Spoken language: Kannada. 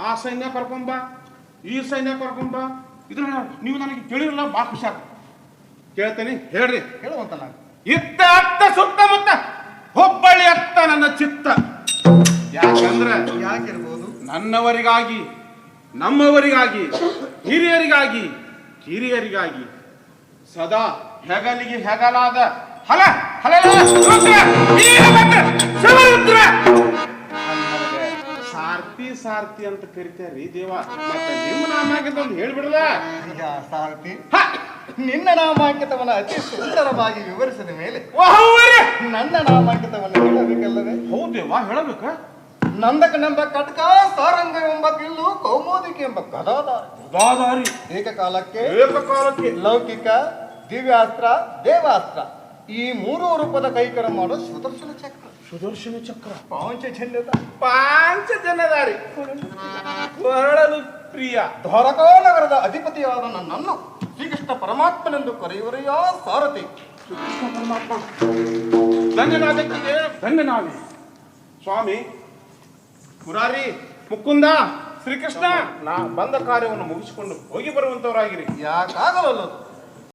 ಆ ಸೈನ್ಯ ಕರ್ಕೊಂಬ, ಈ ಸೈನ್ಯ ಕರ್ಕೊಂಬ. ಇದ್ರ ನೀವು ನನಗೆ ಕೇಳಿರಲ್ಲ, ಬಾ ಖುಷಿ ಆಗ ಕೇಳ್ತೇನೆ. ಹೇಳ್ರಿ. ಹೇಳುವಂತ ನಾನು ಇತ್ತ ಅತ್ತ ಸುತ್ತಮುತ್ತ ಹುಬ್ಬಳ್ಳಿ ಅತ್ತ ನನ್ನ ಚಿತ್ತ. ಯಾಕಂದ್ರೆ ಯಾಕಿರ್ಬೋದು? ನನ್ನವರಿಗಾಗಿ, ನಮ್ಮವರಿಗಾಗಿ, ಹಿರಿಯರಿಗಾಗಿ, ಕಿರಿಯರಿಗಾಗಿ ಸದಾ ಹೆಗಲಿಗೆ ಹೆಗಲಾದ ಹಲ ಹಲ ಸಾರ್ತಿ ಸಾರ್ತಿ ಅಂತ ಕರಿತಾರ್ರಿ ದೇವ. ಮತ್ತೆ ನಿಮ್ಮ ನಾಮಾಂಕಿತ ಒಂದು ಹೇಳ್ಬಿಡಲ್ಲ. ಈಗ ಸಾರಥಿ, ನಿನ್ನ ನಾಮಾಂಕಿತವನ್ನ ಅತಿ ಸುಂದರವಾಗಿ ವಿವರಿಸಿದ ಮೇಲೆ ನನ್ನ ನಾಮಾಂಕಿತವನ್ನು ಹೇಳಬೇಕಲ್ಲವೇ? ಹೌದೇವಾ, ಹೇಳಬೇಕ. ನಂದಕನೆಂಬ ಕಟಕ, ಸಾರಂಗ ಎಂಬ ಬಿಲ್ಲು, ಕೌಮೋದಿಕೆ ಎಂಬ ಗದಾಧಾರಿ, ಏಕಕಾಲಕ್ಕೆ ಲೌಕಿಕ, ದಿವ್ಯಾಸ್ತ್ರ, ದೇವಾಸ್ತ್ರ ಈ ಮೂರು ರೂಪದ ಕೈಕರ ಮಾಡೋ ಸುದರ್ಶನ ಚಕ್ರ. ಸುದರ್ಶನ ಚಕ್ರ ಪಾಂಚಜನದಾರಿ ಕೊರಳಲು ಪ್ರಿಯ ದ್ವಾರಕಾನಗರದ ಅಧಿಪತಿಯಾದ ನನ್ನನ್ನು ಶ್ರೀಕೃಷ್ಣ ಪರಮಾತ್ಮನೆಂದು ಕರೆಯುವರೆಯ ಸಾರಥಿ. ಶ್ರೀಕೃಷ್ಣ ಪರಮಾತ್ಮ ಧನ್ಯನಾದಕ್ಕೆ ಧನ್ಯನಾದೆ ಸ್ವಾಮಿ. ಮುರಾರಿ, ಮುಕುಂದ, ಶ್ರೀಕೃಷ್ಣ, ನಾ ಬಂದ ಕಾರ್ಯವನ್ನು ಮುಗಿಸಿಕೊಂಡು ಹೋಗಿ ಬರುವಂತವರಾಗಿರಿ. ಯಾಕಾಗಲ್ಲ